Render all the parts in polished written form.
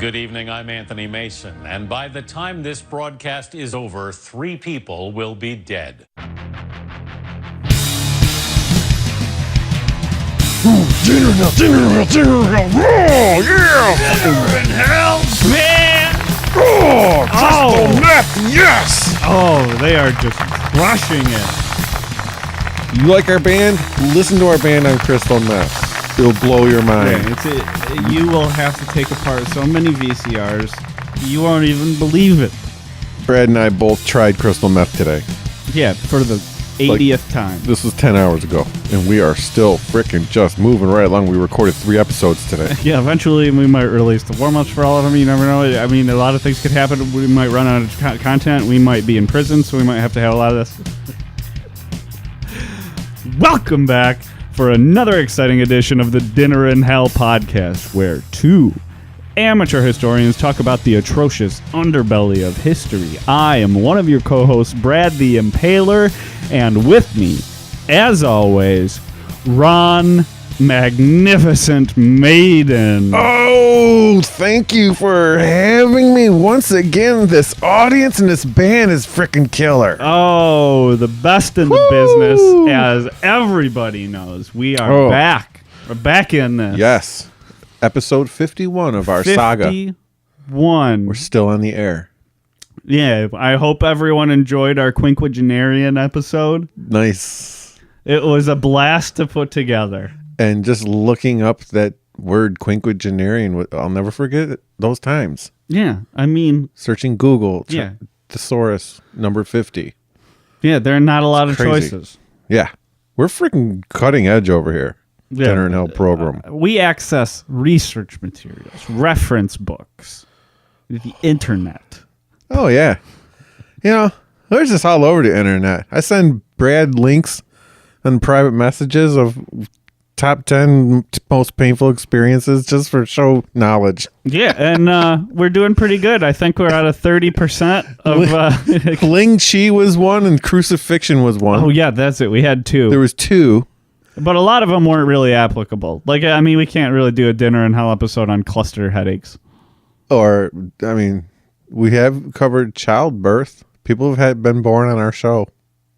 Good evening, I'm Anthony Mason, and by the time this broadcast is over, 3 people will be dead. Dinner in hell, yeah! Dinner in hell, man! Oh, crystal meth, yes! Oh, they are just crushing it. You like our band? Listen to our band on crystal meth. It'll blow your mind. Yeah, you will have to take apart so many VCRs, you won't even believe it. Brad and I both tried crystal meth today. Yeah, for the 80th time. This was 10 hours ago, and we are still freaking just moving right along. We recorded 3 episodes today. Yeah, eventually we might release the warm-ups for all of them. You never know. I mean, a lot of things could happen. We might run out of content. We might be in prison, so we might have to have a lot of this. Welcome back for another exciting edition of the Dinner in Hell podcast, where 2 amateur historians talk about the atrocious underbelly of history. I am one of your co-hosts, Brad the Impaler, and with me, as always, Ron Magnificent Maiden. Oh, thank you for having me once again. This audience and this band is freaking killer. Oh, the best in the business, as everybody knows. We are back. We're back in this. Yes. Episode 51 of our saga. 51. We're still on the air. Yeah, I hope everyone enjoyed our quinquagenarian episode. Nice. It was a blast to put together. And just looking up that word quinquagenarian, I'll never forget those times. Yeah, I mean... Searching Google, yeah. thesaurus, number 50. Yeah, there are not a lot of crazy. choices. Yeah. We're freaking cutting edge over here. Yeah. Dinner in Hell program. We access research materials, reference books, the internet. Oh, yeah. You know, there's this all over the internet. I send Brad links and private messages of top 10 most painful experiences just for show knowledge. Yeah, and we're doing pretty good. I think we're at a 30% of... Ling Chi was one and crucifixion was one. Oh, yeah, that's it. We had 2. There was 2. But a lot of them weren't really applicable. Like, I mean, we can't really do a Dinner in Hell episode on cluster headaches. Or, I mean, we have covered childbirth. People have been born on our show.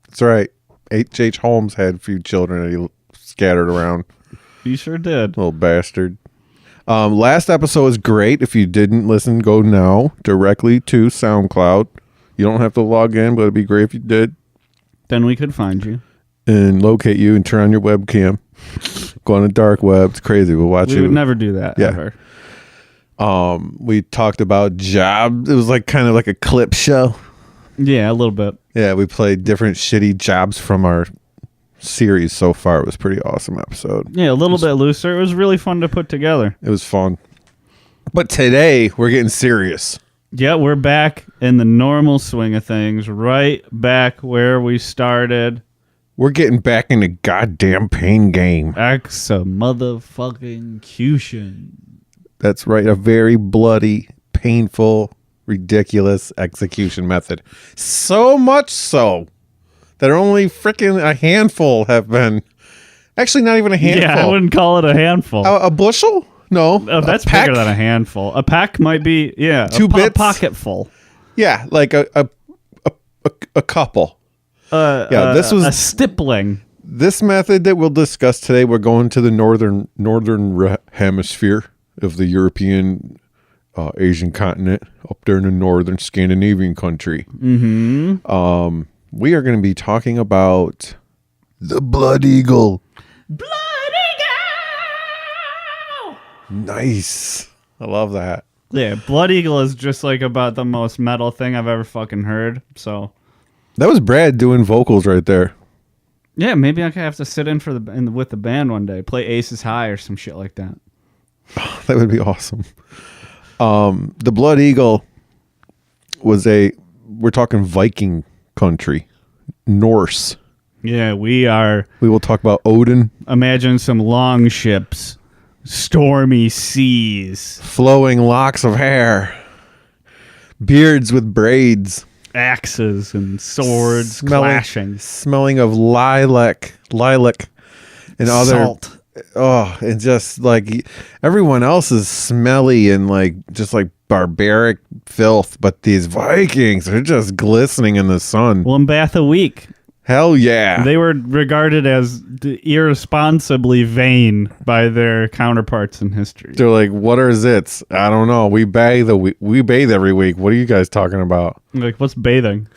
That's right. H.H. Holmes had a few children that he scattered around. You sure did. Little bastard. Last episode was great. If you didn't listen, go now directly to SoundCloud. You don't have to log in, but it'd be great if you did. Then we could find you. And locate you and turn on your webcam. Go on the dark web. It's crazy. We'll watch you. We would never do that, ever. We talked about jobs. It was like kind of like a clip show. Yeah, a little bit. Yeah, we played different shitty jobs from our series so far. It was a pretty awesome episode. Yeah, a little bit looser. It was really fun to put together. It was fun. But today, we're getting serious. Yeah, we're back in the normal swing of things. Right back where we started. We're getting back in the goddamn pain game. Motherfucking. That's right. A very bloody, painful, ridiculous execution method. So much so that only freaking a handful have been. Actually, not even a handful. Yeah, I wouldn't call it a handful. A bushel? No. Oh, that's bigger than a handful. A pack might be, yeah, 2 bits. A pocketful. Yeah, like a couple. This was a stippling. This method that we'll discuss today. We're going to the northern hemisphere of the European, Asian continent, up there in the northern Scandinavian country. Mm-hmm. We are going to be talking about the Blood Eagle. Blood Eagle. Nice. I love that. Yeah, Blood Eagle is just like about the most metal thing I've ever fucking heard. So. That was Brad doing vocals right there. Yeah, maybe I could have to sit in with the band one day, play Aces High or some shit like that. That would be awesome. The Blood Eagle was we're talking Viking country, Norse. Yeah, we will talk about Odin. Imagine some long ships, stormy seas, flowing locks of hair, beards with braids. Axes and swords clashing, smelling of lilac and other salt. Oh, and just like everyone else is smelly and like just like barbaric filth, but these Vikings are just glistening in the sun. One bath a week. Hell yeah. They were regarded as irresponsibly vain by their counterparts in history. They're like, what are zits? I don't know. We bathe every week. What are you guys talking about? Like, what's bathing?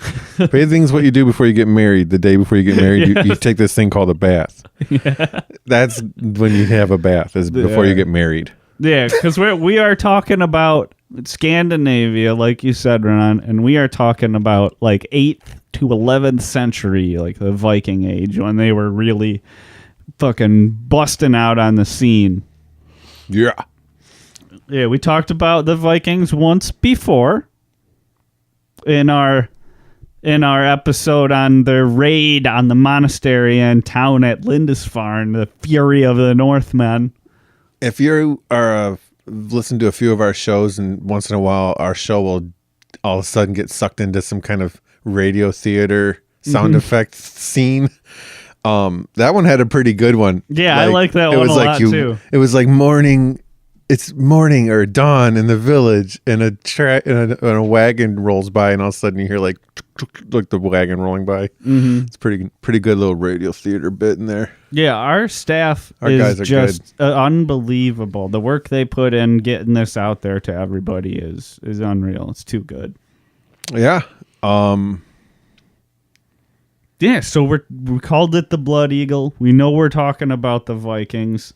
Bathing's what you do before you get married. The day before you get married, Yes. you take this thing called a bath. Yeah. That's when you have a bath, is before you get married. Yeah, because we are talking about Scandinavia, like you said, Ron, and we are talking about like 8th to 11th century, like the Viking Age, when they were really fucking busting out on the scene. Yeah. Yeah, we talked about the Vikings once before in our episode on their raid on the monastery and town at Lindisfarne, the fury of the Northmen. If you are listen to a few of our shows, and once in a while our show will all of a sudden get sucked into some kind of radio theater sound effect scene. That one had a pretty good one. Yeah, I like that one a lot too. It was like morning. It's morning or dawn in the village, and a wagon rolls by, and all of a sudden you hear like the wagon rolling by. Mm-hmm. It's pretty good little radio theater bit in there. Yeah, our staff guys is are just unbelievable. The work they put in getting this out there to everybody is unreal. It's too good. Yeah. Yeah, so we called it the Blood Eagle. We know we're talking about the Vikings.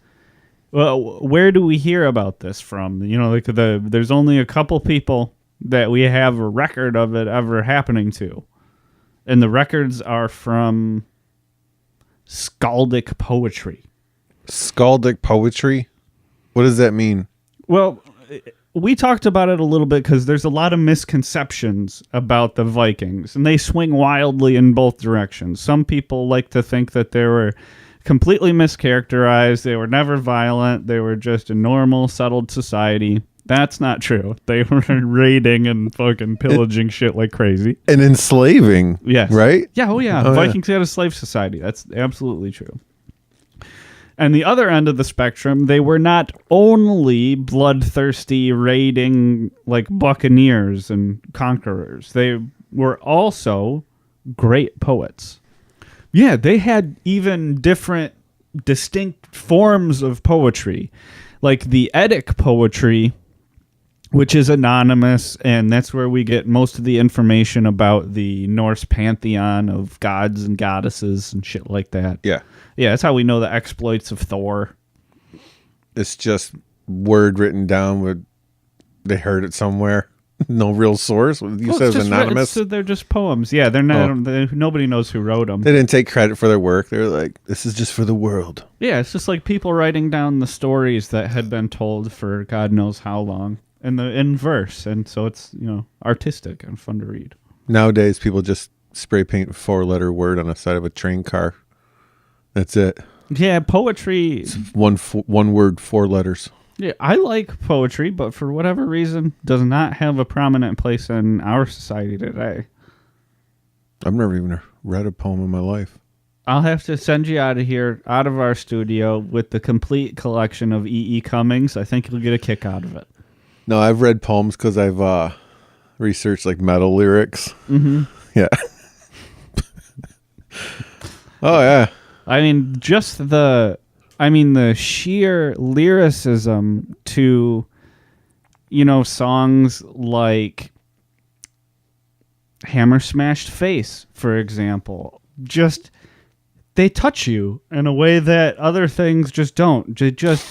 Well, where do we hear about this from? You know, like there's only a couple people that we have a record of it ever happening to. And the records are from skaldic poetry. Skaldic poetry? What does that mean? Well, we talked about it a little bit because there's a lot of misconceptions about the Vikings, and they swing wildly in both directions. Some people like to think that they were completely mischaracterized. They were never violent. They were just a normal, settled society. That's not true. They were raiding and fucking pillaging shit like crazy. And enslaving. Yes. Right? Yeah, oh yeah. Vikings had a slave society. That's absolutely true. And the other end of the spectrum, they were not only bloodthirsty, raiding like buccaneers and conquerors. They were also great poets. Yeah, they had even different, distinct forms of poetry. Like the Eddic poetry, which is anonymous, and that's where we get most of the information about the Norse pantheon of gods and goddesses and shit like that. Yeah. Yeah, that's how we know the exploits of Thor. It's just word written down with they heard it somewhere. No real source. You said it was anonymous. They're just poems. Yeah, they're not. Nobody knows who wrote them. They didn't take credit for their work. They're like, this is just for the world. Yeah, it's just like people writing down the stories that had been told for God knows how long in verse, and so it's artistic and fun to read. Nowadays, people just spray paint a 4-letter word on the side of a train car. That's it. Yeah, poetry. It's one word, 4 letters. Yeah, I like poetry, but for whatever reason, does not have a prominent place in our society today. I've never even read a poem in my life. I'll have to send you out of here, out of our studio, with the complete collection of E.E. Cummings. I think you'll get a kick out of it. No, I've read poems because I've researched like metal lyrics. Mm-hmm. Yeah. Oh, yeah. I mean, the sheer lyricism to, songs like Hammer Smashed Face, for example. Just, they touch you in a way that other things just don't. They just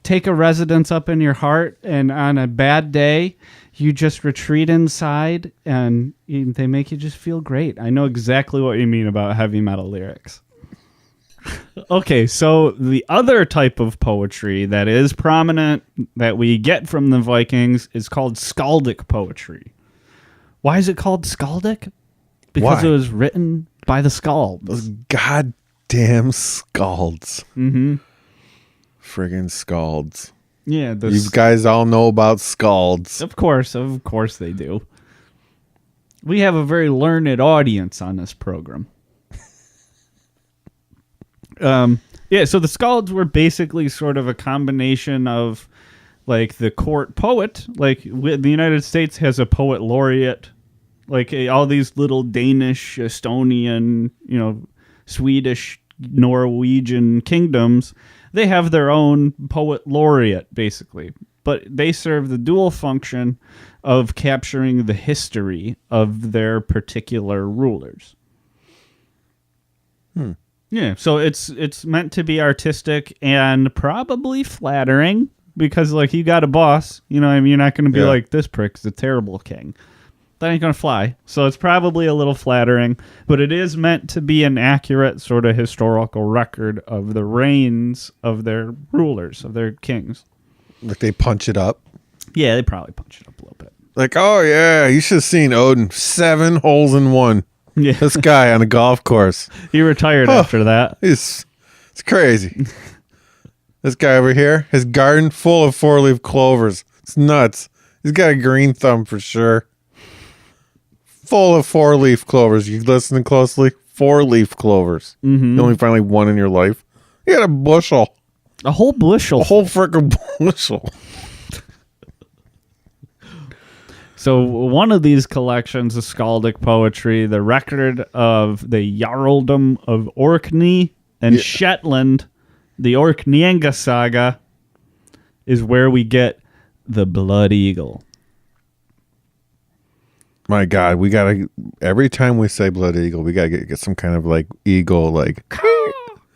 take a residence up in your heart, and on a bad day, you just retreat inside, and they make you just feel great. I know exactly what you mean about heavy metal lyrics. Okay, so the other type of poetry that is prominent that we get from the Vikings is called skaldic poetry. Why is it called skaldic? Because it was written by the skalds. Those goddamn skalds. Mm-hmm. Friggin' skalds. Yeah, you guys all know about skalds. Of course they do. We have a very learned audience on this program. So the skalds were basically sort of a combination of like the court poet, like the United States has a poet laureate, like all these little Danish, Estonian, Swedish, Norwegian kingdoms, they have their own poet laureate, basically. But they serve the dual function of capturing the history of their particular rulers. Yeah, so it's meant to be artistic and probably flattering because, like, you got a boss, you're not going to be like, this prick's a terrible king. That ain't going to fly. So it's probably a little flattering, but it is meant to be an accurate sort of historical record of the reigns of their rulers, of their kings. Like they punch it up. Yeah, they probably punch it up a little bit. Like, oh yeah, you should have seen Odin. 7 holes in 1. Yeah. This guy on a golf course. He retired after that. It's crazy. This guy over here, his garden full of 4-leaf clovers. It's nuts. He's got a green thumb for sure. Full of 4-leaf clovers. You listening closely? 4-leaf clovers. Mm-hmm. You only find like one in your life. You got a bushel. A whole bushel. A whole freaking bushel. So one of these collections of skaldic poetry, the record of the Jarldom of Orkney and Shetland, the Orkneyinga saga, is where we get the Blood Eagle. My God, we gotta, every time we say Blood Eagle, we gotta get some kind of like eagle, like.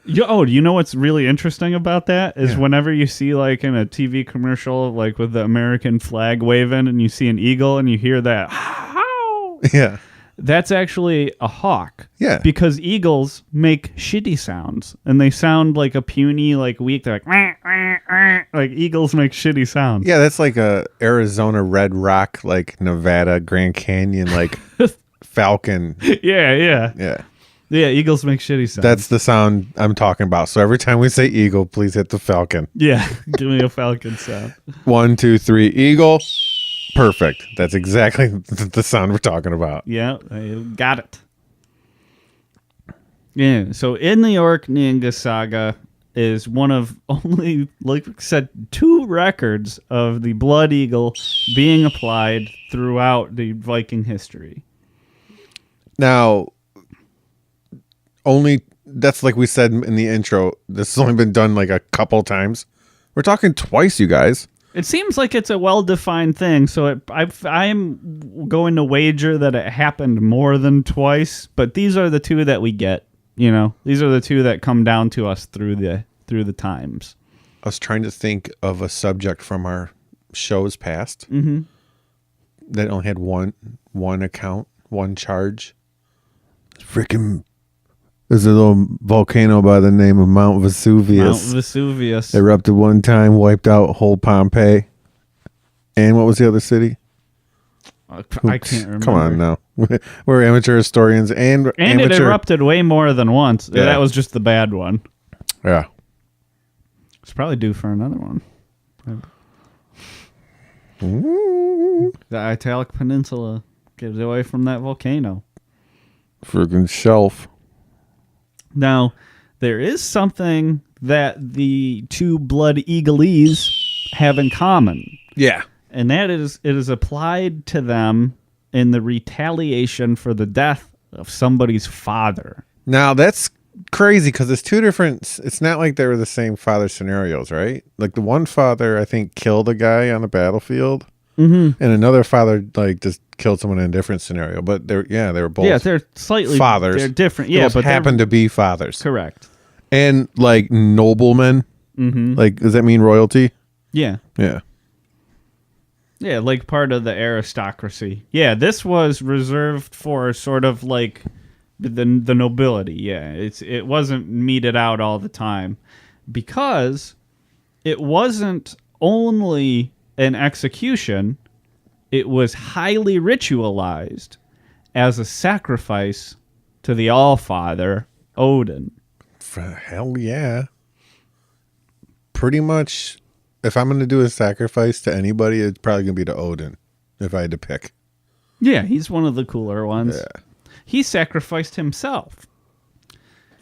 Do you know what's really interesting about that is whenever you see like in a TV commercial, like with the American flag waving and you see an eagle and you hear that, Yeah. that's actually a hawk. Yeah. Because eagles make shitty sounds and they sound like a puny, like weak. They're like, "Wah, wah, wah." Like eagles make shitty sounds. Yeah, that's like a Arizona Red Rock, like Nevada Grand Canyon, like falcon. Yeah. Yeah. Yeah, eagles make shitty sounds. That's the sound I'm talking about. So every time we say eagle, please hit the falcon. Yeah, give me a falcon sound. 1, 2, 3, eagle. Perfect. That's exactly the sound we're talking about. Yeah, I got it. Yeah, so in the Orkneyinga saga is one of only, like I said, 2 records of the blood eagle being applied throughout the Viking history. Now, that's like we said in the intro, this has only been done like a couple times. We're talking twice, you guys. It seems like it's a well-defined thing, so I'm going to wager that it happened more than twice, but these are the 2 that we get, These are the 2 that come down to us through the times. I was trying to think of a subject from our shows past that only had one account, one charge. Freaking... There's a little volcano by the name of Mount Vesuvius. Mount Vesuvius. Erupted one time, wiped out whole Pompeii. And what was the other city? I can't remember. Come on now. We're amateur historians and it erupted way more than once. Yeah. That was just the bad one. Yeah. It's probably due for another one. The Italic Peninsula gives away from that volcano. Friggin' shelf. Now, there is something that the 2 blood eagles have in common. Yeah. And that is, it is applied to them in the retaliation for the death of somebody's father. Now, that's crazy because it's 2 different... It's not like they were the same father scenarios, right? Like the one father, I think, killed a guy on the battlefield. Mm-hmm. And another father, like, just killed someone in a different scenario. But they were both... Yeah, they're slightly... fathers. They're different. They Yeah, both but happen to be fathers. Correct. And, like, noblemen. Mm-hmm. Like, does that mean royalty? Yeah. Yeah. Yeah, like part of the aristocracy. Yeah, this was reserved for sort of like the nobility. Yeah, it wasn't meted out all the time because it wasn't only an execution, it was highly ritualized as a sacrifice to the Allfather, Odin. Hell yeah. Pretty much, if I'm going to do a sacrifice to anybody, it's probably going to be to Odin, if I had to pick. Yeah, he's one of the cooler ones. Yeah. He sacrificed himself.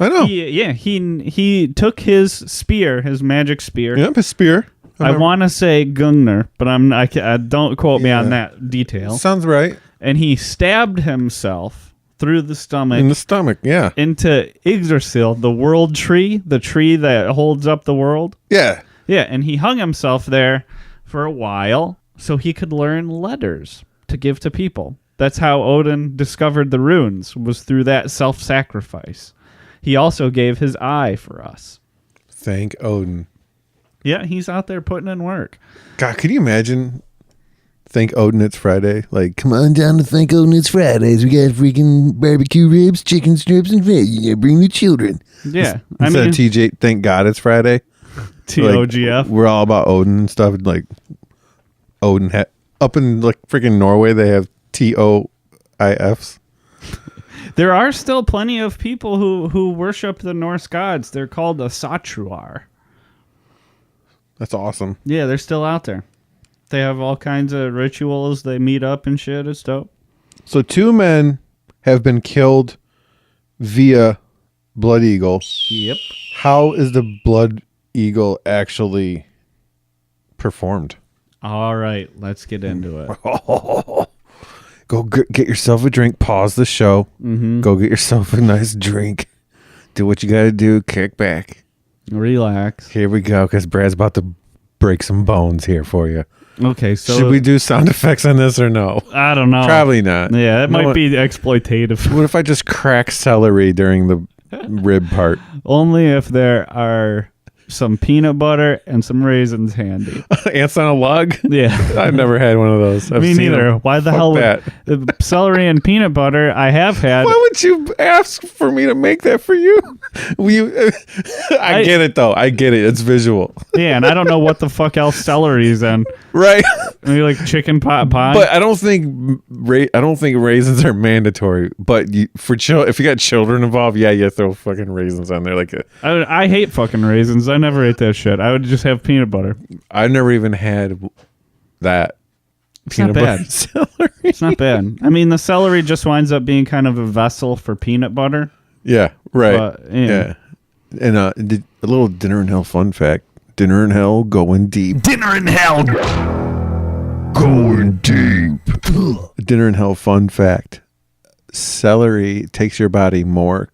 I know. He took his spear, his magic spear. Yep, his spear. I want to say Gungnir, but I don't quote me on that detail. Sounds right. And he stabbed himself through the stomach. In the stomach, yeah. Into Yggdrasil, the world tree, the tree that holds up the world. Yeah. Yeah, and he hung himself there for a while so he could learn letters to give to people. That's how Odin discovered the runes, was through that self-sacrifice. He also gave his eye for us. Thank Odin. Yeah, he's out there putting in work. God, could you imagine? Thank Odin, it's Friday. Like, come on down to Thank Odin, it's Fridays. We got freaking barbecue ribs, chicken strips, and veg. You gotta bring the children. Yeah. Instead of TJ, thank God it's Friday. TOGF. Like, we're all about Odin and stuff. Like, Odin, up in like freaking Norway, they have TOIFs. There are still plenty of people who worship the Norse gods. They're called the Satruar. That's awesome. Yeah, they're still out there. They have all kinds of rituals. They meet up and shit. It's dope. So 2 men have been killed via Blood Eagle. Yep. How is the Blood Eagle actually performed? All right, let's get into it. Go get yourself a drink. Pause the show. Mm-hmm. Go get yourself a nice drink. Do what you got to do. Kick back. Relax. Here we go, because Brad's about to break some bones here for you. Okay, so should we do sound effects on this or no? I don't know. Probably not. Yeah, it might be exploitative. What if I just crack celery during the rib part? Only if there are some peanut butter and some raisins handy. Ants on a log? Yeah. I've never had one of those. Me neither. Them. Why the Fuck hell that? The celery and peanut butter I have had. Why would you ask for me to make that for you? I get it though. I get it. It's visual. Yeah, and I don't know what the fuck else celery is in. Right. Maybe like chicken pot pie. But I don't think raisins are mandatory. But if you got children involved, yeah, you throw fucking raisins on there. Like I hate fucking raisins. I never ate that shit. I would just have peanut butter. I never even had that. It's not bad. Celery. It's not bad. I mean, the celery just winds up being kind of a vessel for peanut butter. Yeah, right. But, yeah. And a little Dinner in Hell fun fact. Dinner in Hell going deep. Dinner in Hell going deep. Dinner in Hell fun fact. Celery takes your body more,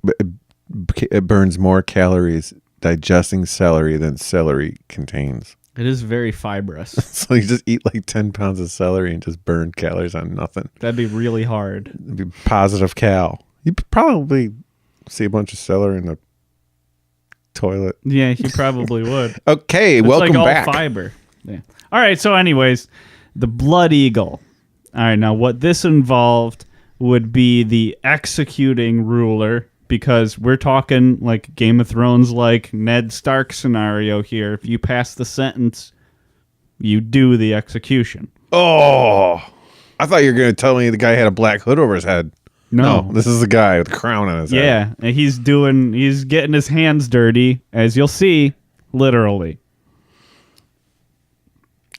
it burns more calories digesting celery than celery contains. It is very fibrous. So you just eat like 10 pounds of celery and just burn calories on nothing. That'd be really hard. It'd be positive cal. You'd probably see a bunch of celery in the toilet. Yeah, you probably would. Okay, it's welcome like all back. Fiber. Yeah. All right, so anyways, the Blood Eagle. All right, now what this involved would be the executing ruler, because we're talking like Game of Thrones, like Ned Stark scenario here. If you pass the sentence, you do the execution. Oh, I thought you were going to tell me the guy had a black hood over his head. No, this is the guy with the crown on his head. Yeah, and he's getting his hands dirty, as you'll see, literally.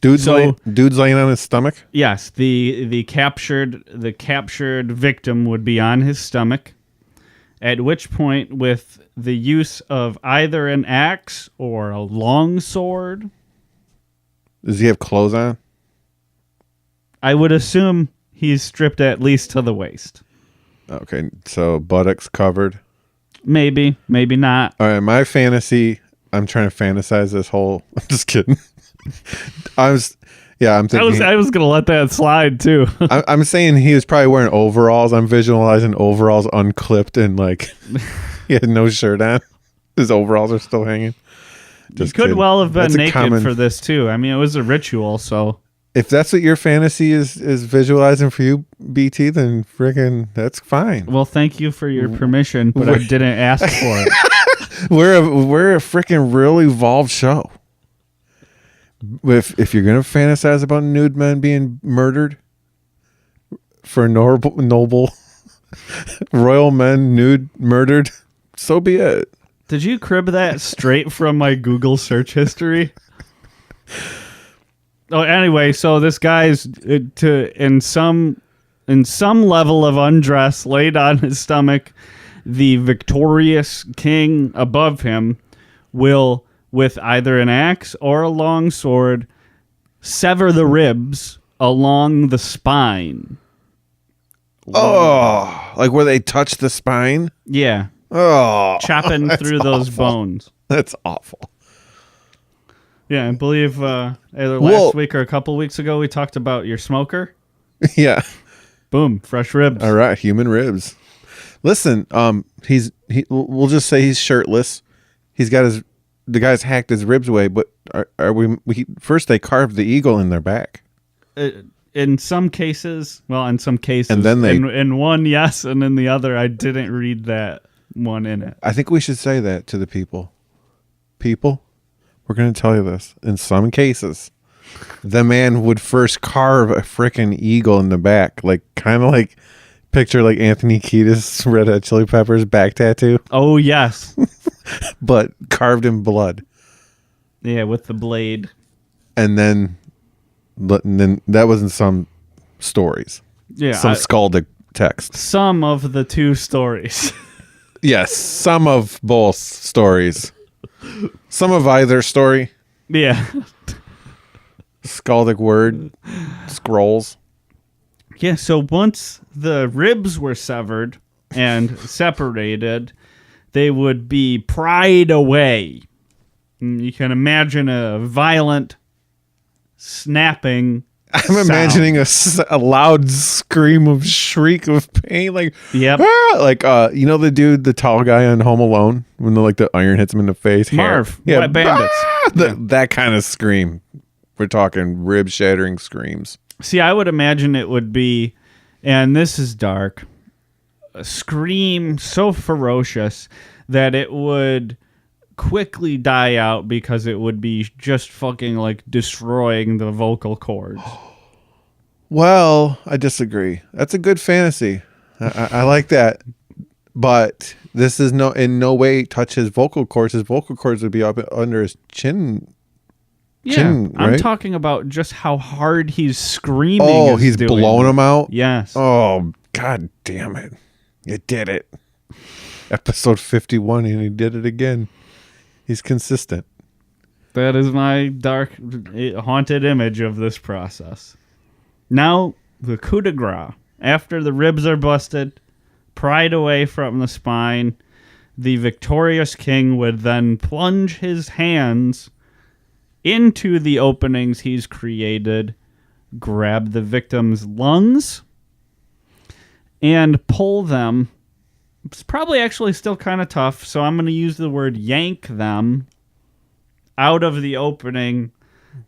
Dude's laying on his stomach? Yes, the captured victim would be on his stomach, at which point, with the use of either an axe or a long sword. Does he have clothes on? I would assume he's stripped at least to the waist. Okay, so buttocks covered. Maybe not. All right, my fantasy, I'm trying to fantasize this whole... I'm just kidding. I'm thinking... I was going to let that slide, too. I'm saying he was probably wearing overalls. I'm visualizing overalls unclipped and like he had no shirt on. His overalls are still hanging. Just could kidding. Well have been naked for this, too. I mean, it was a ritual, so... If that's what your fantasy is visualizing for you, BT, then freaking that's fine. Well, thank you for your permission, but I didn't ask for it. We're a freaking real evolved show. If you're gonna fantasize about nude men being murdered for noble royal men nude murdered, so be it. Did you crib that straight from my Google search history? Oh, anyway, so this guy's in some level of undress, laid on his stomach. The victorious king above him will with either an axe or a long sword, sever the ribs along the spine. Oh, like where they touch the spine? Yeah. Oh, Chopping through those bones. That's awful. Yeah, I believe either last week or a couple weeks ago we talked about your smoker. Yeah. Boom, fresh ribs. All right, human ribs. Listen, we'll just say he's shirtless. He's got the guy's hacked his ribs away, but first they carved the eagle in their back. In some cases, and and then in one, yes, and in the other, I didn't read that one in it. I think we should say that to the people. People, we're going to tell you this. In some cases, the man would first carve a frickin' eagle in the back, kind of like picture like Anthony Kiedis' Red Hot Chili Peppers back tattoo. Oh yes, but carved in blood. Yeah, with the blade. And then that was in some stories. Yeah, some skaldic text. Some of the two stories. Yes, some of both stories. Some of either story. Yeah. Skaldic word. Scrolls. Yeah, so once the ribs were severed and separated, they would be pried away. You can imagine a violent snapping I'm imagining a loud scream of shriek of pain, yep. You know the dude, the tall guy on Home Alone, when the iron hits him in the face. Marv, yeah, Wet Bandits. That kind of scream. We're talking rib shattering screams. See, I would imagine it would be, and this is dark, a scream so ferocious that it would quickly die out because it would be just fucking destroying the vocal cords. Well, I disagree. That's a good fantasy. I like that. But this is in no way touch his vocal cords. His vocal cords would be up under his chin. Yeah, right? I'm talking about just how hard he's screaming. Oh, he's blowing them out? Yes. Oh, God damn it. You did it. Episode 51, and he did it again. He's consistent. That is my dark, haunted image of this process. Now, the coup de grace. After the ribs are busted, pried away from the spine, the victorious king would then plunge his hands into the openings he's created, grab the victim's lungs, and pull them. It's probably actually still kind of tough, so I'm going to use the word yank them out of the opening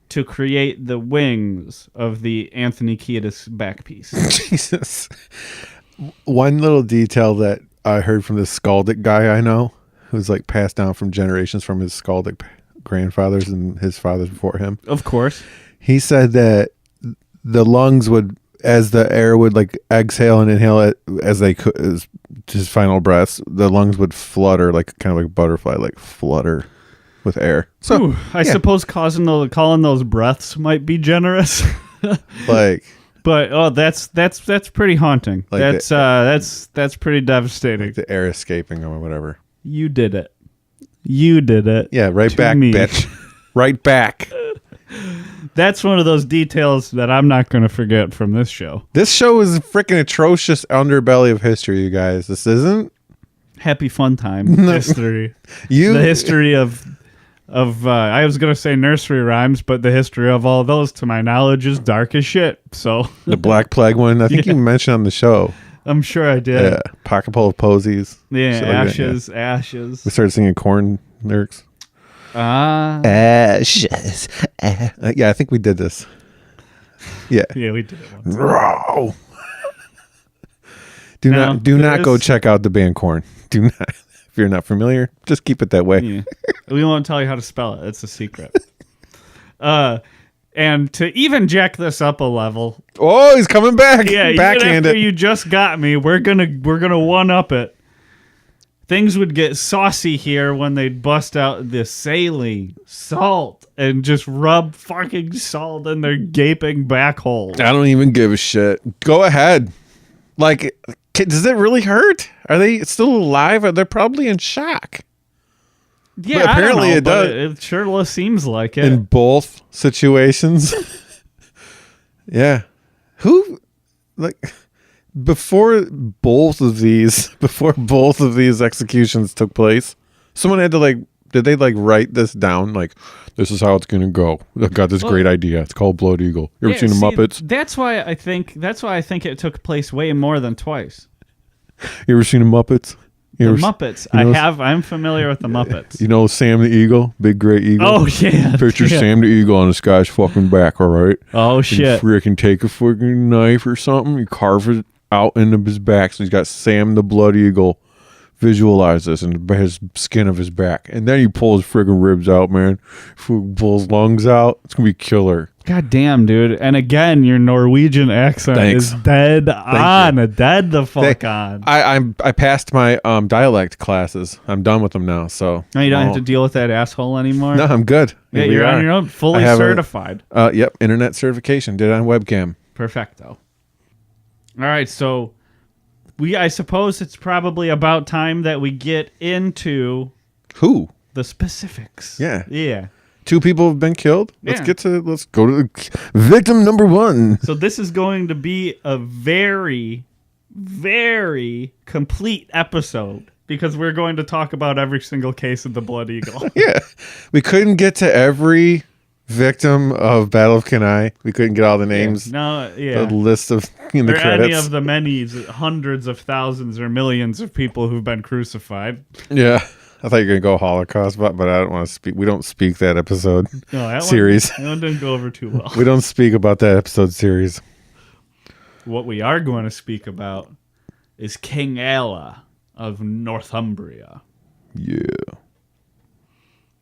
to create the wings of the Anthony Kiedis back piece. Jesus. One little detail that I heard from this skaldic guy I know, who's passed down from generations from his skaldic grandfathers and his fathers before him. Of course. He said that the lungs would, as the air would exhale and inhale it as they could, as his final breaths, the lungs would flutter kind of like a butterfly, flutter with air. So I suppose calling those breaths might be generous. But that's pretty haunting. That's pretty devastating. The air escaping or whatever. You did it. Yeah, right back, me. bitch. Right back. That's one of those details that I'm not going to forget from this show. This show is a freaking atrocious underbelly of history, you guys. This isn't happy fun time history. The history of I was going to say nursery rhymes, but the history of all those, to my knowledge, is dark as shit. So the Black Plague one, I think you mentioned on the show. I'm sure I did. Yeah, Pocket full of posies. Yeah, ashes, ashes. We started singing Korn lyrics. Ashes. Yeah, I think we did this. Yeah. Yeah, we did it once. Bro. Do not go check out the band Korn. Do not. If you're not familiar, just keep it that way. Yeah. We won't tell you how to spell it. It's a secret. And to even jack this up a level. Oh, he's coming back. Yeah, even after you just got me, we're gonna one up it. Things would get saucy here when they'd bust out the saline salt and just rub fucking salt in their gaping back holes. I don't even give a shit. Go ahead. Does it really hurt? Are they still alive? They're probably in shock. Yeah, But apparently I don't know, it but does. It sure seems like it. In both situations. Yeah. Who, like, before both of these executions took place, someone had to, like, did they, like, write this down? Like, this is how it's going to go. I got this great idea. It's called Blood Eagle. You ever seen the Muppets? That's why I think it took place way more than twice. You ever seen the Muppets? Muppets. I'm familiar with the Muppets. You know Sam the Eagle? Big Gray Eagle? Oh, yeah. Picture yeah. Sam the Eagle on this guy's fucking back, all right? Oh, shit. You freaking take a freaking knife or something, you carve it out into his back. So he's got Sam the Blood Eagle. Visualize this and his skin of his back. And then he pulls friggin' ribs out, man. Pulls lungs out. It's going to be killer. God damn, dude. And again, your Norwegian accent is dead on. Dead the fuck on. I passed my dialect classes. I'm done with them now. So Now you don't have to deal with that asshole anymore? No, I'm good. Yeah, you're on your own. Fully certified. Yep. Internet certification. Did it on webcam. Perfecto. All right. So I suppose it's probably about time that we get into the specifics. Yeah. Yeah. 2 people have been killed. Let's Yeah. go to victim number 1. So this is going to be a very, very complete episode because we're going to talk about every single case of the Blood Eagle. Yeah. We couldn't get to every victim of Battle of Kenai. We couldn't get all the names. No, yeah. The list of in the There are credits. any of the many hundreds of thousands or millions of people who've been crucified. Yeah. I thought you were going to go Holocaust, but I don't want to speak. We don't speak that episode No, that series. That one didn't go over too well. We don't speak about that episode series. What we are going to speak about is King Ella of Northumbria. Yeah.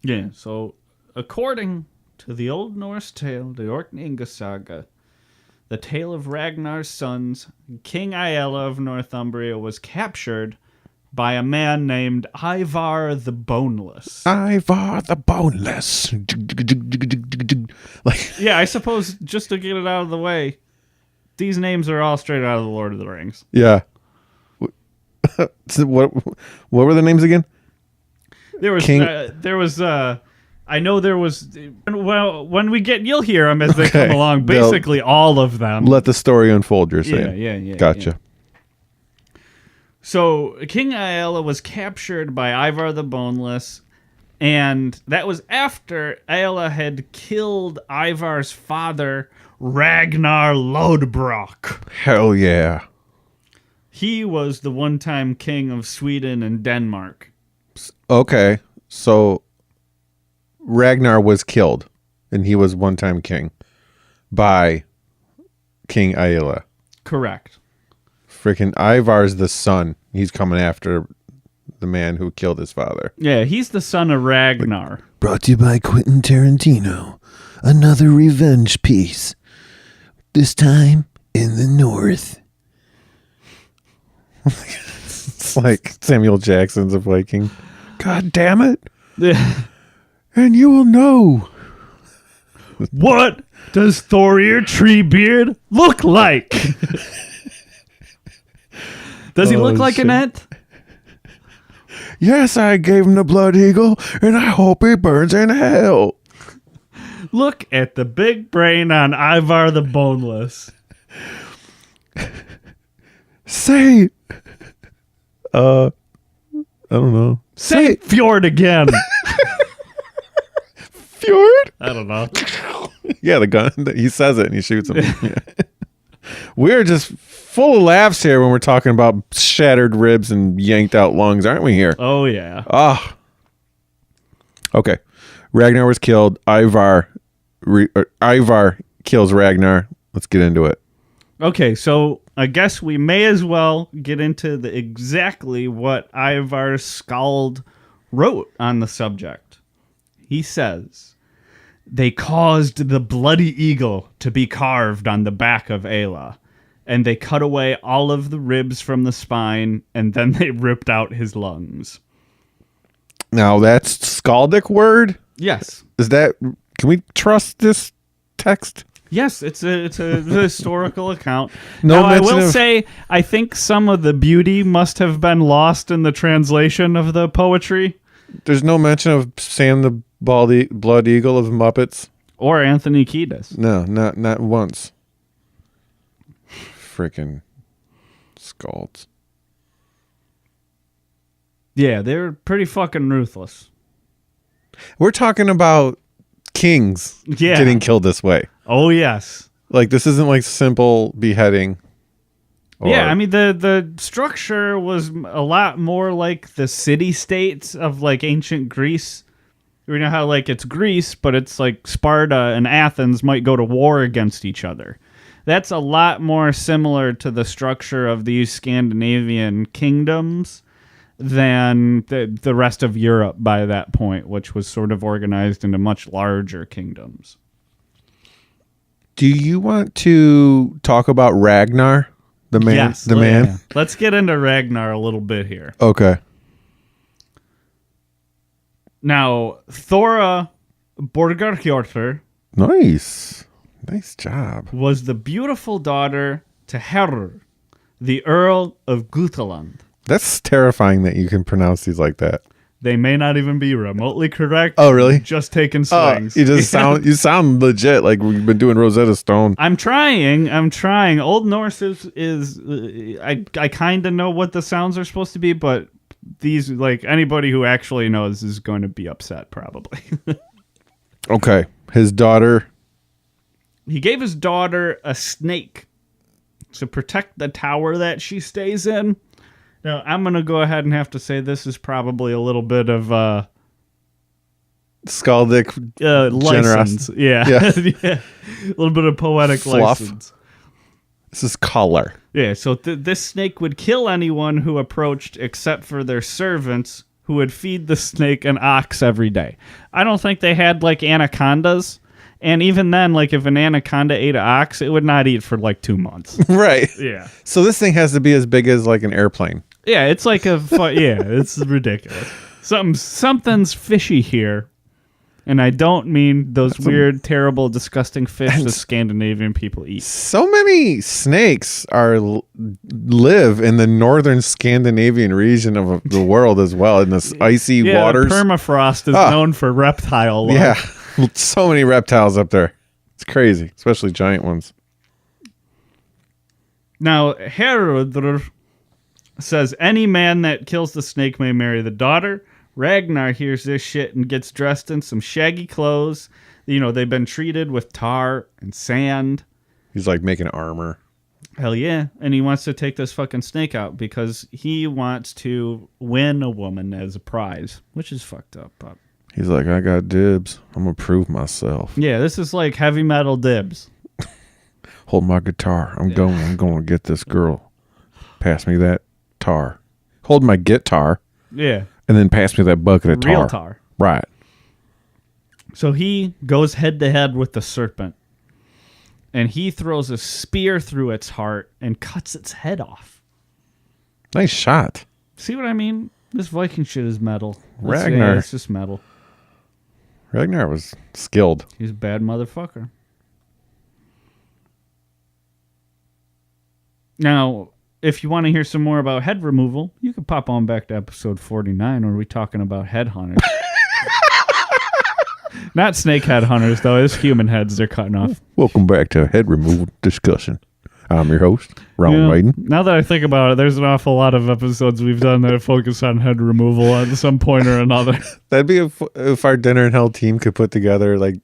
Yeah, so according to the Old Norse tale, the Orkneyinga saga, the tale of Ragnar's sons, King Aella of Northumbria was captured by a man named Ivar the Boneless. Ivar the Boneless. Like, Yeah, I suppose just to get it out of the way, these names are all straight out of the Lord of the Rings. yeah. So what were the names again? There was, King- I know there was, well, when we get, you'll hear them as they Okay. come along, basically all of them. Let the story unfold, you're saying. Yeah. Gotcha. Yeah. So King Aella was captured by Ivar the Boneless, and that was after Aella had killed Ivar's father, Ragnar Lodbrok. Hell yeah. He was the one-time king of Sweden and Denmark. Okay. So Ragnar was killed, and he was one-time king by King Aella. Correct. Freaking Ivar's the son. He's coming after the man who killed his father. Yeah, he's the son of Ragnar. Brought to you by Quentin Tarantino. Another revenge piece. This time in the north. It's like Samuel Jackson's a Viking. God damn it. Yeah. And you will know. What does Thorir Treebeard look like? Does he look like shit. an ant? Yes, I gave him the Blood Eagle, and I hope he burns in hell. Look at the big brain on Ivar the Boneless. Say, I don't know. Say Fjord again. Fjord? I don't know. Yeah, the gun. He says it and he shoots him. Yeah. We're just full of laughs here when we're talking about shattered ribs and yanked out lungs, aren't we here? Oh, yeah. Okay. Ragnar was killed. Ivar kills Ragnar. Let's get into it. Okay, so I guess we may as well get into exactly what Ivar Skald wrote on the subject. He says, they caused the bloody eagle to be carved on the back of Aella, and they cut away all of the ribs from the spine, and then they ripped out his lungs. Now, that's Skaldic word? Yes. Is that... Can we trust this text? Yes, it's a historical account. No now, I mention will of- say, I think some of the beauty must have been lost in the translation of the poetry. There's no mention of Sam the Blood Eagle of Muppets. Or Anthony Kiedis. No, not once. Freaking scalds. Yeah, they're pretty fucking ruthless. We're talking about kings getting killed this way. Oh, yes. Like, this isn't like simple beheading. Yeah, I mean, the structure was a lot more like the city-states of, like, ancient Greece. You know how, like, it's Greece, but it's like Sparta and Athens might go to war against each other. That's a lot more similar to the structure of these Scandinavian kingdoms than the rest of Europe by that point, which was sort of organized into much larger kingdoms. Do you want to talk about Ragnar? The man? Yes, the man? Let's get into Ragnar a little bit here. Okay. Now, Thora Borgarhjortur Nice job. was the beautiful daughter to Herr, the Earl of Guteland. That's terrifying that you can pronounce these like that. They may not even be remotely correct. Oh, really? Just taking swings. You sound legit like we've been doing Rosetta Stone. I'm trying. Old Norse is I kind of know what the sounds are supposed to be, but these, like, anybody who actually knows is going to be upset probably. Okay. His daughter. He gave his daughter a snake to protect the tower that she stays in. Now, I'm going to go ahead and have to say this is probably a little bit of Skaldic license. Yeah. Yeah. Yeah. A little bit of poetic Fluff. license. This is color. Yeah, so this snake would kill anyone who approached except for their servants, who would feed the snake an ox every day. I don't think they had, like, anacondas. And even then, like, if an anaconda ate an ox, it would not eat for, like, 2 months. Right. Yeah. So this thing has to be as big as, like, an airplane. Yeah, it's like it's ridiculous. Something's fishy here. And I don't mean those weird, terrible, disgusting fish that Scandinavian people eat. So many snakes live in the northern Scandinavian region of the world as well, in this icy waters. Permafrost is known for reptile love. Yeah, so many reptiles up there. It's crazy, especially giant ones. Now, Herudr says any man that kills the snake may marry the daughter. Ragnar hears this shit and gets dressed in some shaggy clothes. You know, they've been treated with tar and sand. He's like making armor. Hell yeah. And he wants to take this fucking snake out because he wants to win a woman as a prize, which is fucked up. But he's like, I got dibs. I'm going to prove myself. yeah, this is like heavy metal dibs. Hold my guitar. I'm going to get this girl. Pass me that tar. Hold my guitar. Yeah. And then pass me that bucket of tar. Real tar. Right. So he goes head to head with the serpent. And he throws a spear through its heart and cuts its head off. Nice shot. See what I mean? This Viking shit is metal. Ragnar. Yeah, it's just metal. Ragnar was skilled. He's a bad motherfucker. Now, if you want to hear some more about head removal, you can pop on back to episode 49 where we're talking about head hunters. Not snake head hunters, though. It's human heads they're cutting off. Welcome back to Head Removal Discussion. I'm your host, Ron Maiden. Now that I think about it, there's an awful lot of episodes we've done that focus on head removal at some point or another. That'd be if our Dinner in Hell team could put together like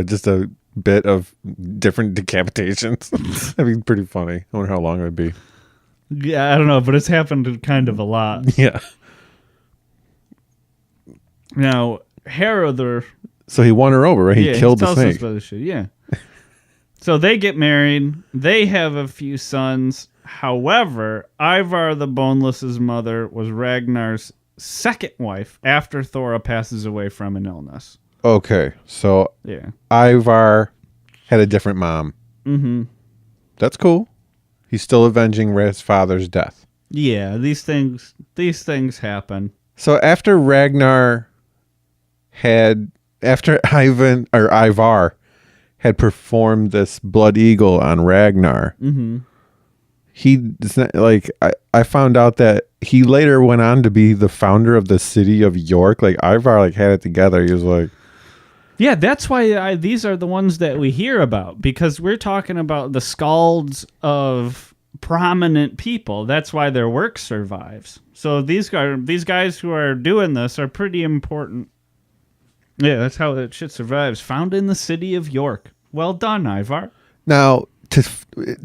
just a bit of different decapitations. That'd be pretty funny. I wonder how long it would be. Yeah, I don't know, but it's happened kind of a lot. Yeah. Now, Herudr... So he won her over, right? He killed the snake. About this shit. Yeah. So they get married. They have a few sons. However, Ivar the Boneless's mother was Ragnar's second wife after Thora passes away from an illness. Okay, so Yeah. Ivar had a different mom. Mm-hmm. That's cool. He's still avenging his father's death. Yeah, these things happen. So after Ivar had performed this blood eagle on Ragnar, Mm-hmm. it's not like I found out that he later went on to be the founder of the city of York. Like Ivar like had it together. He was like, yeah, that's why these are the ones that we hear about, because we're talking about the skalds of prominent people. That's why their work survives. So these guys who are doing this are pretty important. Yeah, that's how that shit survives. Found in the city of York. Well done, Ivar. now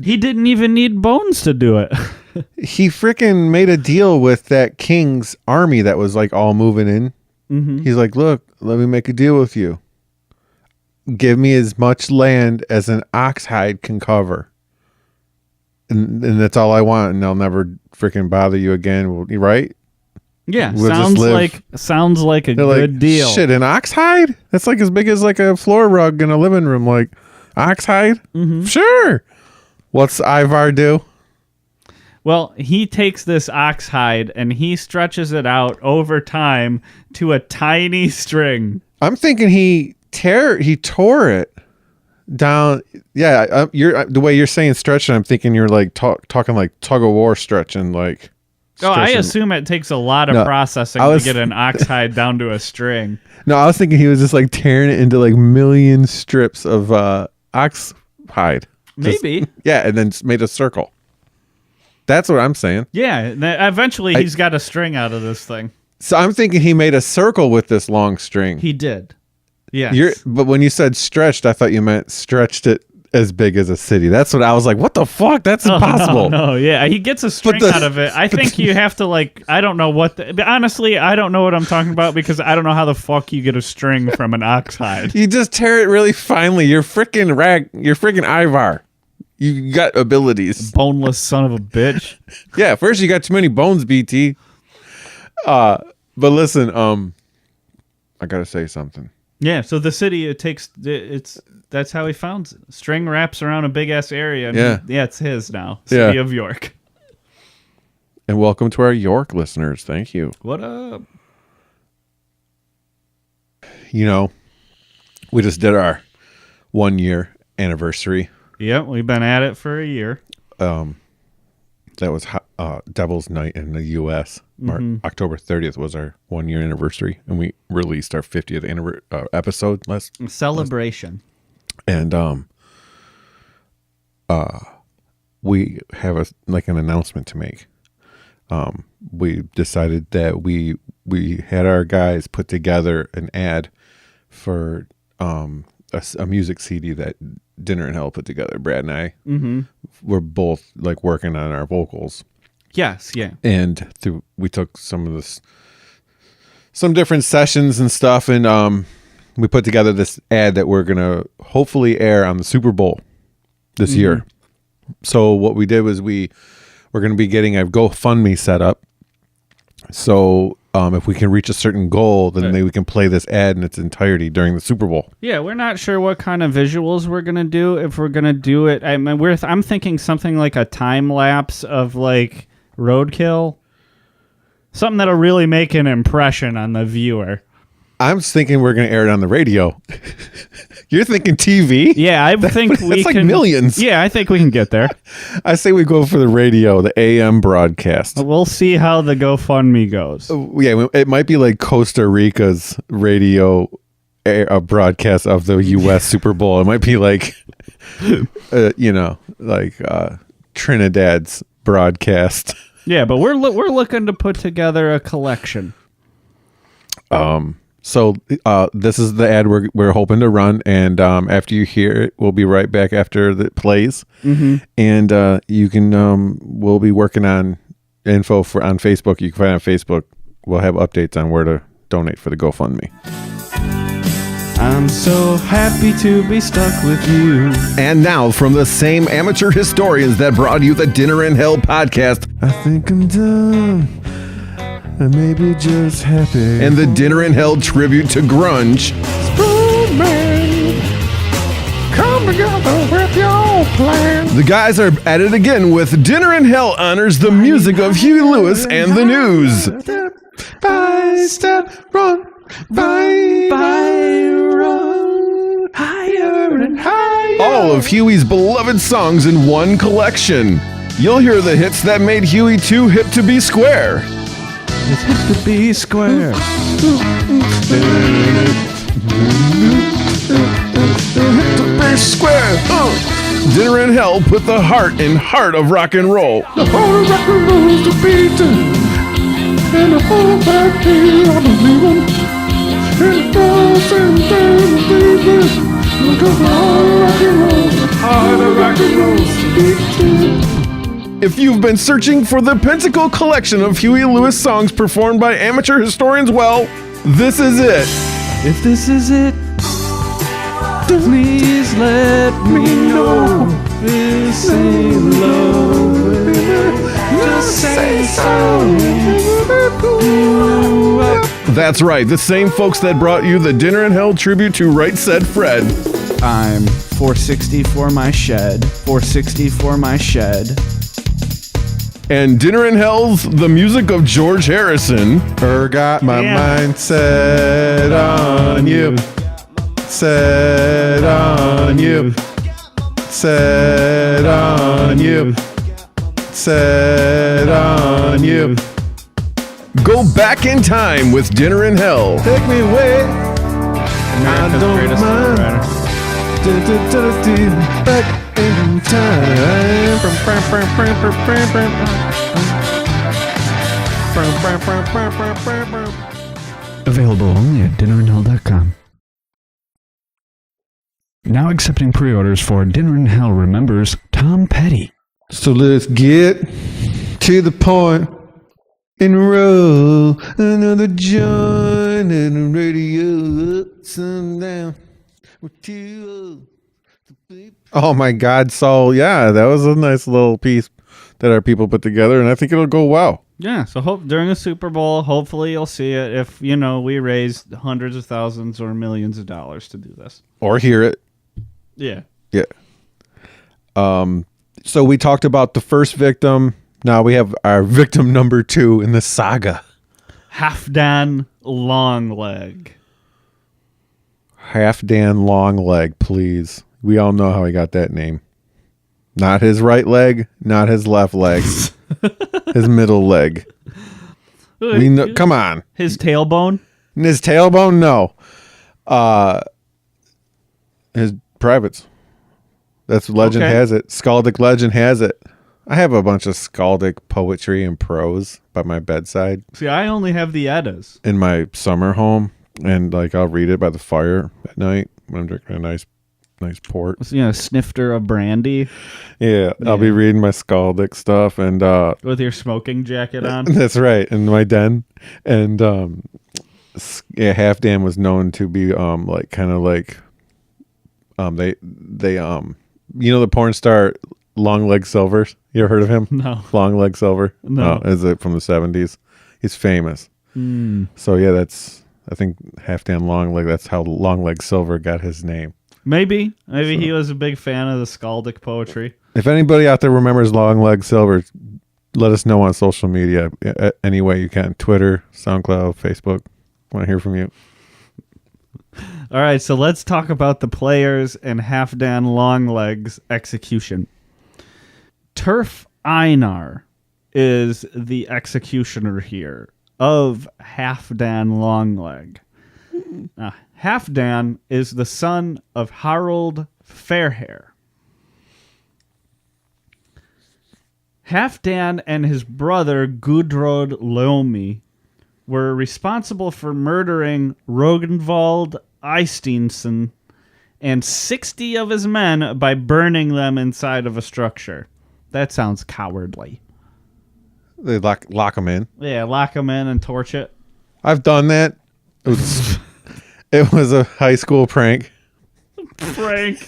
He didn't even need bones to do it. he freaking made a deal with that king's army that was like all moving in. Mm-hmm. He's like, look, let me make a deal with you. Give me as much land as an ox hide can cover. And that's all I want, and I'll never freaking bother you again. Right? Yeah, We'll just live. sounds like a They're good like, deal. Shit, an ox hide? That's like as big as like a floor rug in a living room. Like, ox hide? Mm-hmm. Sure. What's Ivar do? Well, he takes this ox hide and he stretches it out over time to a tiny string. I'm thinking he tore it down. Yeah, the way you're saying stretching, I'm thinking you're like talking like tug of war stretching, like. Oh, I stretching. assume it takes a lot of processing to get an ox hide down to a string. No, I was thinking he was just like tearing it into like million strips of ox hide. Maybe. Yeah, and then made a circle. That's what I'm saying. Yeah, eventually he's got a string out of this thing. So I'm thinking he made a circle with this long string. He did. Yes. But when you said stretched, I thought you meant stretched it as big as a city. That's what I was like, what the fuck? That's impossible. No, yeah. He gets a string out of it. I think you have to like, I don't know what, honestly, I don't know what I'm talking about because I don't know how the fuck you get a string from an ox hide. You just tear it really finely. You're freaking Ivar. You got abilities. Boneless son of a bitch. Yeah, first you got too many bones, BT. But listen, I gotta say something. Yeah, so the city that's how he founds it. String wraps around a big ass area. And yeah, it's his now. City of York. And welcome to our York listeners. Thank you. What up? You know, we just did our 1 year anniversary. Yep, we've been at it for a year. That was Devil's Night in the U.S. October 30th was our 1 year anniversary, and we released our 50th episode last celebration. And we have an announcement to make. We decided that we had our guys put together an ad for a music CD that Dinner in Hell put together. Brad and I were both like working on our vocals. Yes, yeah. And we took some different sessions and stuff, and we put together this ad that we're gonna hopefully air on the Super Bowl this year. So what we did was we're gonna be getting a GoFundMe set up. So if we can reach a certain goal, then maybe we can play this ad in its entirety during the Super Bowl. Yeah, we're not sure what kind of visuals we're gonna do. If we're gonna do it, I'm thinking something like a time lapse of like Roadkill, something that'll really make an impression on the viewer. I'm thinking we're going to air it on the radio. You're thinking TV? Yeah, I think we can. Like can. Millions. Yeah, I think we can get there. I say we go for the radio, the AM broadcast. We'll see how the GoFundMe goes. Yeah, it might be like Costa Rica's radio broadcast of the U.S. Super Bowl. It might be like, Trinidad's broadcast. Yeah, but we're looking to put together a collection. So this is the ad we're hoping to run, and after you hear it, we'll be right back after it plays, and you can we'll be working on info on Facebook. You can find it on Facebook. We'll have updates on where to donate for the GoFundMe. I'm so happy to be stuck with you. And now, from the same amateur historians that brought you the Dinner in Hell podcast, I think I'm done. I may be just happy. And the Dinner in Hell tribute to grunge. Spoonman, come together with your plan. The guys are at it again with Dinner in Hell honors the music of Huey Lewis and the News. Step by step, run by run, higher and higher. All of Huey's beloved songs in one collection. You'll hear the hits that made Huey too hip to be square. It's hip to be square. Hip to be square. Dinner in Hell put the heart in heart of rock and roll. The whole rock and roll's the beating, and the whole back here I believe in. And the girls and baby, look at the whole rock and roll, the heart of rock and roll's the beating. If you've been searching for the Pentacle collection of Huey Lewis songs performed by amateur historians, well, this is it. If this is it, please let me know. This ain't love. Just say so. That's right, the same folks that brought you the Dinner in Hell tribute to Right Said Fred. I'm 460 for my shed. 460 for my shed. And Dinner in Hell's the music of George Harrison. Got my mind set on you. Set on you. Set on you. Set on you. Go back in time with Dinner in Hell. Take me away. I don't mind. Back in time. Available only at dinnerandhell.com. Now accepting pre-orders for Dinner in Hell remembers Tom Petty. So let's get to the point and roll another joint and the radio up, sundown. Oh my God! So yeah, that was a nice little piece that our people put together, and I think it'll go well. Yeah, so hope during the Super Bowl, hopefully you'll see it. If we raise hundreds of thousands or millions of dollars to do this, Or hear it. yeah. Yeah. So we talked about the first victim. Now we have our victim number 2 in the saga. Halfdan Longleg. Halfdan Longleg, please. We all know how he got that name. Not his right leg, not his left leg. His middle leg. We know, come on. His tailbone? His tailbone? No. His privates. That's legend has it. Skaldic legend has it. I have a bunch of Skaldic poetry and prose by my bedside See, I only have the Eddas. in my summer home, and I'll read it by the fire at night when I'm drinking a nice port. Snifter of brandy Yeah, I'll be reading my Skaldic stuff, and with your smoking jacket on. that's right, in my den. And Halfdan was known to be they the porn star Long Leg Silver. You ever heard of him? No. Long Leg Silver? No. Is it from the 70s? He's famous. So yeah, I think Halfdan Long Leg, that's how Long Leg Silver got his name. Maybe he was a big fan of the Skaldic poetry. If anybody out there remembers Long Leg Silver, let us know on social media any way you can. Twitter, SoundCloud, Facebook. I want to hear from you. All right, so let's talk about the players and Halfdan Longleg's execution. Turf Einar is the executioner here of Halfdan Longleg. Halfdan is the son of Harald Fairhair. Halfdan and his brother Gudrod Lomi were responsible for murdering Rognvald Eysteinsson and 60 of his men by burning them inside of a structure. That sounds cowardly. They lock them in. Yeah, lock them in and torch it. I've done that. It was a high school prank, Frank.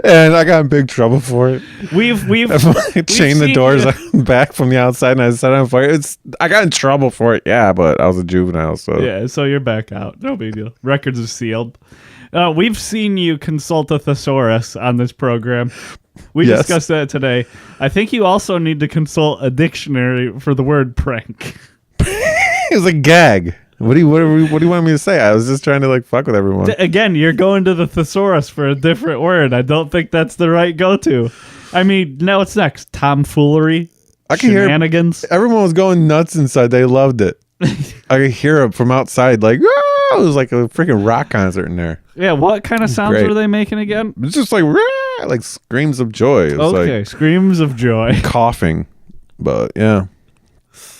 and I got in big trouble for it. We've Chained the seen doors you- back from the outside, and I set it on fire. I got in trouble for it, yeah, but I was a juvenile, so Yeah, so you're back out. No big deal. Records are sealed. We've seen you consult a thesaurus on this program. We Yes. discussed that today. I think you also need to consult a dictionary for the word prank. it was a gag. What do you want me to say? I was just trying to fuck with everyone. Again, you're going to the thesaurus for a different word. I don't think that's the right go-to. I mean, now what's next? Tomfoolery? I can hear shenanigans? everyone was going nuts inside. They loved it. I could hear it from outside, like, "Ah!" It was like a freaking rock concert in there. Yeah, what kind of sounds Great. were they making again? It's just like, "Rah!" Like screams of joy. It was Okay, screams of joy. like coughing, but yeah,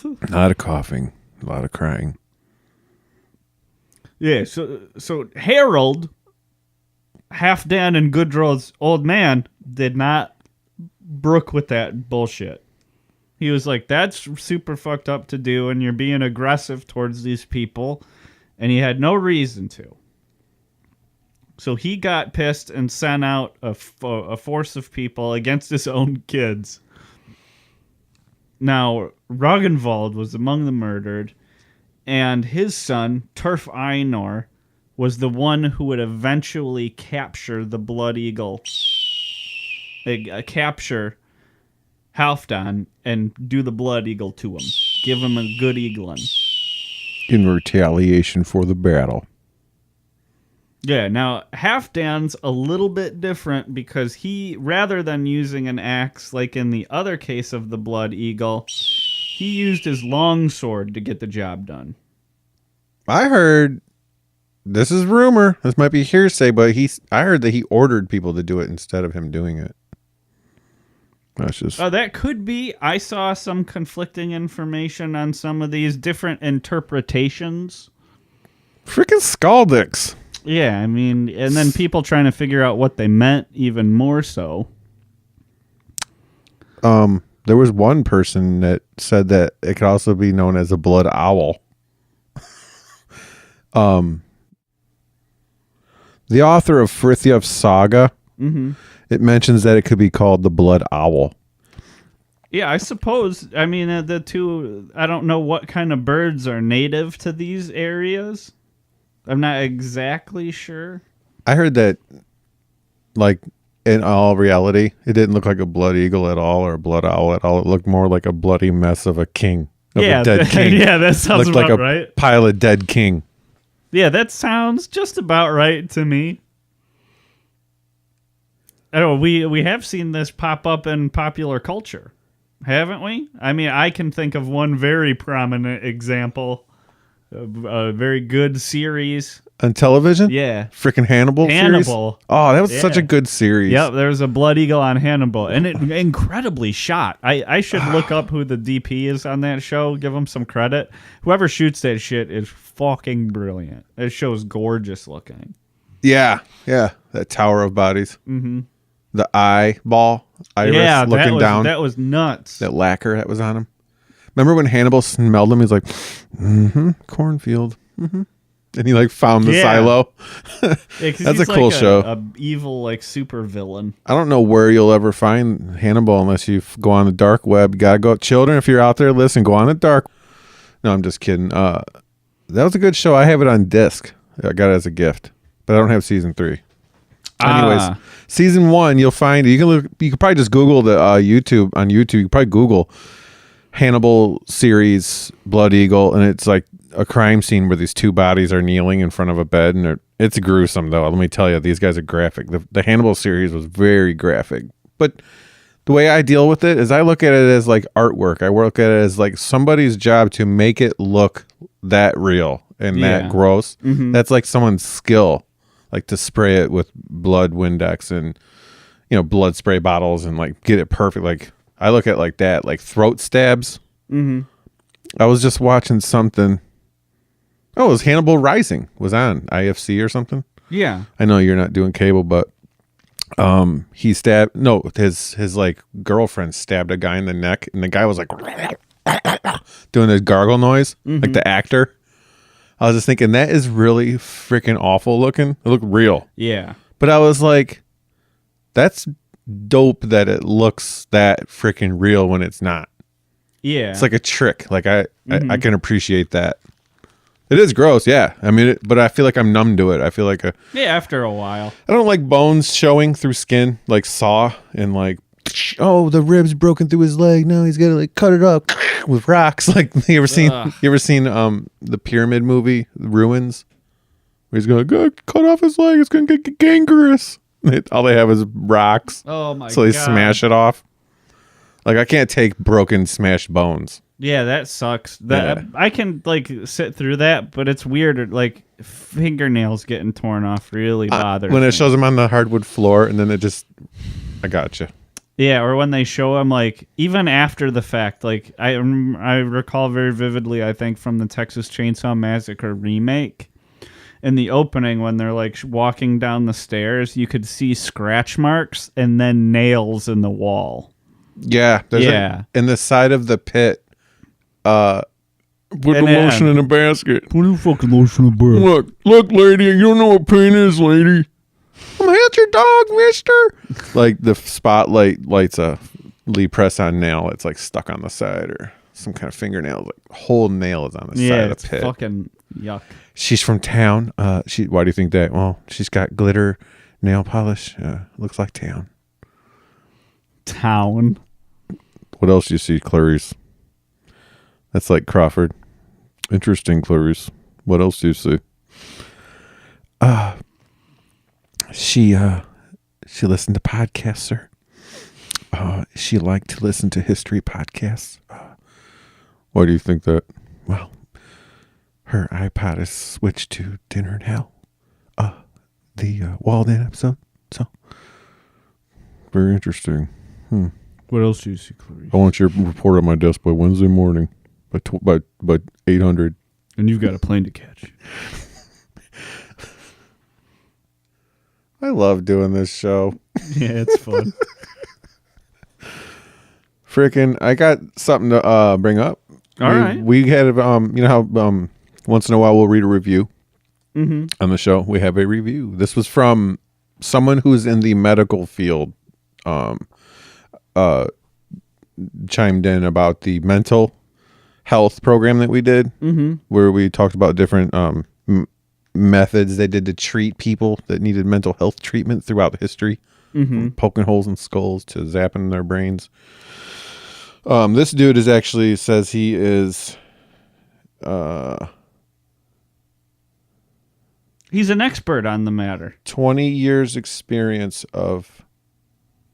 a lot of coughing, a lot of crying. Yeah, so Harold, Halfdan and Gudrun's old man, did not brook with that bullshit. He was like, that's super fucked up to do, and you're being aggressive towards these people, and he had no reason to. So he got pissed and sent out a force of people against his own kids. Now, Ragnvald was among the murdered, and his son, Turf Einor, was the one who would eventually capture the Blood Eagle. Capture Halfdan and do the Blood Eagle to him. Give him a good eagling. In retaliation for the battle. Yeah, now Halfdan's a little bit different because he, rather than using an axe like in the other case of the Blood Eagle, he used his long sword to get the job done. I heard, this is rumor, this might be hearsay, but I heard that he ordered people to do it instead of him doing it. That's just... Oh, that could be. I saw some conflicting information on some of these different interpretations. Freaking Skaldicks. Yeah, I mean, and then people trying to figure out what they meant even more so. There was one person that said that it could also be known as a blood owl. The author of Frithjof's saga, it mentions that it could be called the blood owl. Yeah, I suppose. I mean, the two, I don't know what kind of birds are native to these areas. I'm not exactly sure. I heard that, like, in all reality, it didn't look like a blood eagle at all or a blood owl at all. It looked more like a bloody mess of a king. Of a dead king. Yeah, that sounds looked about like a right. pile of dead king. Yeah, that sounds just about right to me. I don't know, we have seen this pop up in popular culture, haven't we? I mean, I can think of one very prominent example of a very good series. On television? Yeah. Freaking Hannibal series? Hannibal. Oh, that was such a good series. Yep, there's a Blood Eagle on Hannibal, and it incredibly shot. I should look up who the DP is on that show, give him some credit. Whoever shoots that shit is fucking brilliant. That show's gorgeous looking. Yeah, yeah. That tower of bodies. Mm-hmm. The eyeball, iris looking down. That was nuts. That lacquer that was on him. Remember when Hannibal smelled him? He's like, cornfield. And he like found the silo. That's a cool show. A evil like super villain. I don't know where you'll ever find Hannibal unless you go on the dark web. You gotta go, children. If you're out there, listen. Go on the dark. No, I'm just kidding. That was a good show. I have it on disc. I got it as a gift, but I don't have season 3. Anyways, season 1 you'll find. You can probably just Google the YouTube on YouTube. You can probably Google Hannibal series Blood Eagle, and it's like a crime scene where these two bodies are kneeling in front of a bed, and it's gruesome though. Let me tell you, these guys are graphic. The Hannibal series was very graphic, but the way I deal with it is I look at it as like artwork. I look at it as like somebody's job to make it look that real and that gross. That's like someone's skill, like to spray it with blood Windex and blood spray bottles and like get it perfect. Like I look at like that, like throat stabs. I was just watching something. Oh, it was Hannibal Rising was on IFC or something. Yeah. I know you're not doing cable, but he stabbed his like girlfriend stabbed a guy in the neck, and the guy was like doing his gargle noise, like the actor. I was just thinking that is really freaking awful looking. It looked real. Yeah. But I was like, that's dope that it looks that freaking real when it's not. Yeah. It's like a trick. Like I can appreciate that. It is gross, yeah. I mean, but I feel like I'm numb to it. I feel like after a while. I don't like bones showing through skin, like Saw, and like, oh, the ribs broken through his leg. Now he's got to like cut it up with rocks. Like, you ever seen the Pyramid movie, Ruins? Where he's gonna go cut off his leg. It's gonna get gangrenous. All they have is rocks. Oh my god. So they smash it off. Like, I can't take broken, smashed bones. Yeah, that sucks. That I can like sit through that, but it's weird. Like fingernails getting torn off really bothers when me. it shows them on the hardwood floor, and then it just, I gotcha. Yeah, or when they show them, like even after the fact. Like I recall very vividly, I think from the Texas Chainsaw Massacre remake, in the opening when they're like walking down the stairs, you could see scratch marks and then nails in the wall. Yeah, there's in the side of the pit. Put the lotion in a basket. Put the fucking lotion in a basket. Look, lady, you don't know what pain is, lady. I'm gonna hit your dog, mister. Like the spotlight lights a Lee press-on nail. It's like stuck on the side, or some kind of fingernail. Like whole nail is on the side of the pit. Fucking yuck. She's from town. Why do you think that? Well, she's got glitter nail polish. Looks like town. Town. What else do you see, Clarice? That's like Crawford. Interesting, Clarice. What else do you see? She listened to podcasts, sir. She liked to listen to history podcasts. Why do you think that? Well, her iPod is switched to Dinner in Hell. The Walden episode. So, very interesting. What else do you see, Clarice? I want your report on my desk by Wednesday morning by 800. And you've got a plane to catch. I love doing this show. Yeah, it's fun. Freaking, I got something to bring up. All right. We had, you know how once in a while we'll read a review on the show. We have a review. This was from someone who's in the medical field. Chimed in about the mental health program that we did, where we talked about different methods they did to treat people that needed mental health treatment throughout history, from poking holes in skulls to zapping their brains. This dude is actually says he is he's an expert on the matter. 20 years experience of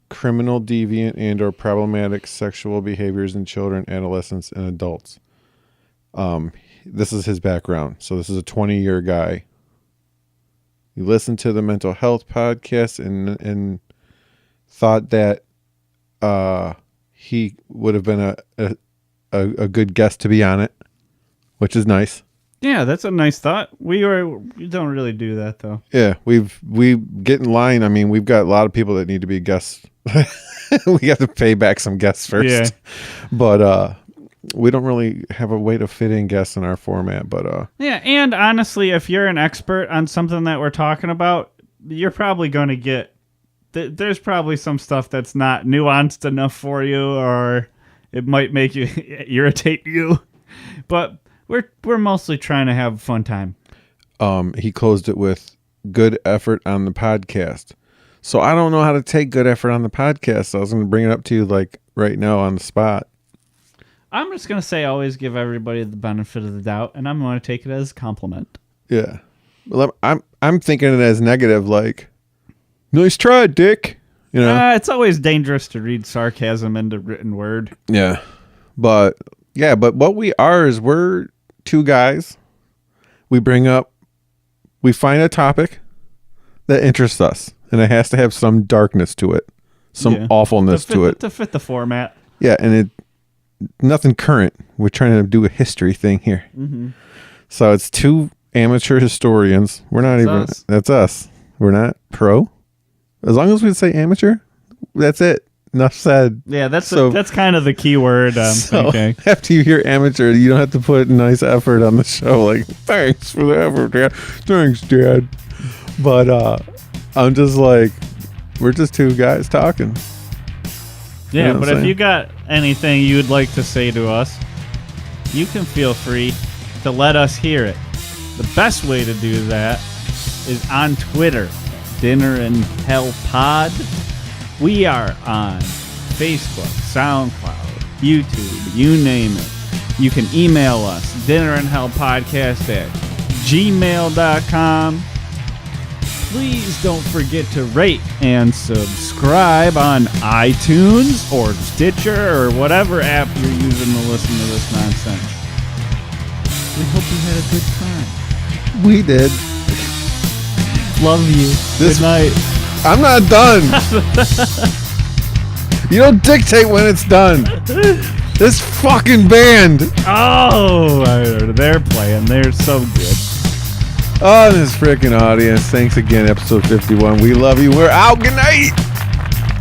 criminal, deviant, and or problematic sexual behaviors in children, adolescents, and adults. This is his background. So this is a 20-year guy. He listened to the mental health podcast and thought that he would have been a good guest to be on it, which is nice. Yeah, that's a nice thought. We don't really do that though. Yeah, we get in line. I mean, we've got a lot of people that need to be guests. We have to pay back some guests first. Yeah. But we don't really have a way to fit in guests in our format. But yeah, and honestly, if you're an expert on something that we're talking about, you're probably going to get there's probably some stuff that's not nuanced enough for you, or it might make you irritate you. But we're mostly trying to have a fun time. He closed it with good effort on the podcast. So I don't know how to take good effort on the podcast. So I was going to bring it up to you like right now on the spot. I'm just going to say always give everybody the benefit of the doubt, and I'm going to take it as a compliment. Yeah. Well, I'm thinking it as negative, like, nice try, Dick. You know? It's always dangerous to read sarcasm into written word. Yeah. But what we are is we're two guys. We find a topic that interests us, and it has to have some darkness to it, some awfulness to it. To fit the format. Yeah, and nothing current. We're trying to do a history thing here. Mm-hmm. So it's two amateur historians. We're not that's us. We're not pro. As long as we say amateur, that's it. Enough said. Yeah, that's kind of the key word. Okay. After you hear amateur, you don't have to put nice effort on the show. Like, thanks for the effort, Dad. Thanks, Dad. But I'm just like, we're just two guys talking. Yeah, You know but if you got anything you'd like to say to us, you can feel free to let us hear it. The best way to do that is on Twitter, Dinner and Hell Pod. We are on Facebook, SoundCloud, YouTube, you name it. You can email us, dinnerandhellpodcast@gmail.com. Please don't forget to rate and subscribe on iTunes or Stitcher or whatever app you're using to listen to this nonsense. We hope you had a good time. We did. Love you. This- Good night. I'm not done. You don't dictate when it's done. This fucking band. Oh, they're playing. They're so good. Oh, this freaking audience. Thanks again, episode 51. We love you. We're out. Good night.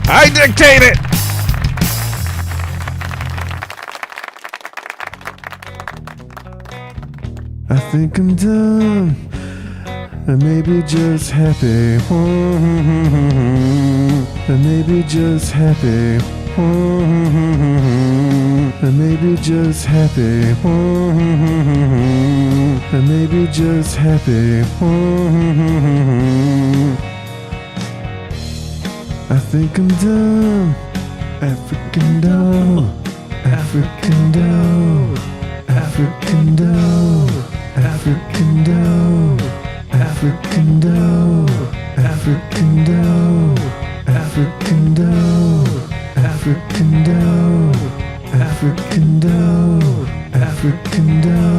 I dictate it. I think I'm done. I may be just happy. I may be just happy. I may be just happy. I may be just happy. I think I'm done. African doll. African doll. African doll. African doll. African doll. African doll. African doll. African doll. African doll. African doll.